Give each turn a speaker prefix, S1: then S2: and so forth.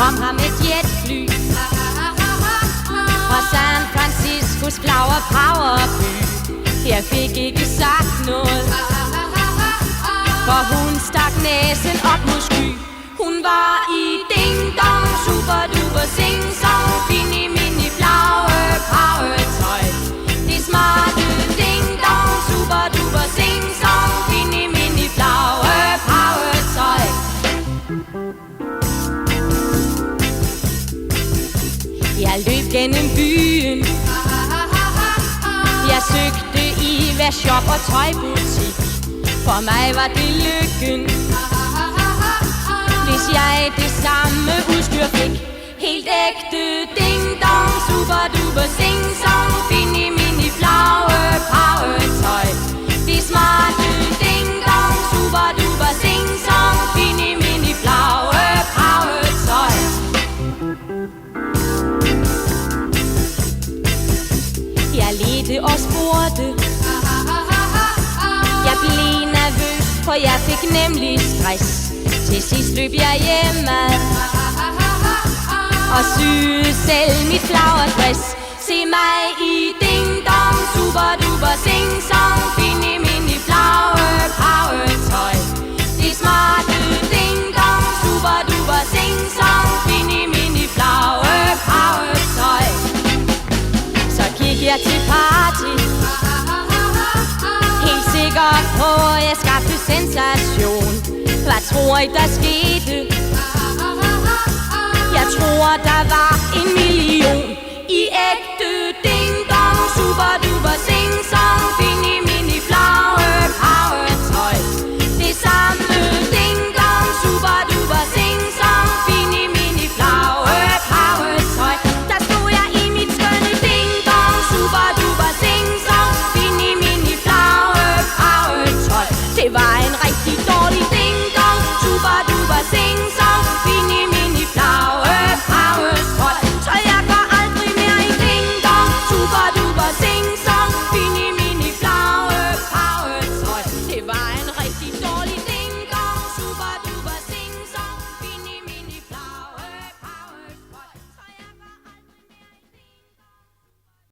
S1: kom her med jetfly fra San Franciscos Flower Powerby. Jeg fik ikke sagt noget, for hun stak næsen op mod sky. Hun var i ding-dong, super-duper sing-song, fini-mini flower power-tøj. Det smarte ding-dong, super-duper sing-song, fini-mini flower power-tøj. Jeg løb gennem byen, jeg søgte i hver shop og tøjbutik. For mig var det lykken, hvis jeg det samme udstyr fik. Helt ægte ding-dong, super-duper sing-song, fini-mini flower power-tøj. Det smarte ding-dong, super-duper sing-song, fini-mini flower power-tøj. Jeg ledte og spurgte, jeg blev nervøs, for jeg fik nemlig stress. Til sidst løb jeg hjemad og syede selv mit flowerdress. Se mig i ding-dong, super-duper sing-song, fini-mini flower power-tøj. Det smarte ding-dong, super-duper sing-song, fini-mini flower power-tøj. Så gik jeg til party, helt sikker på, at jeg skabte sensation. Hvad tror I, der skete? Jeg tror, der var 1 million i ægte ding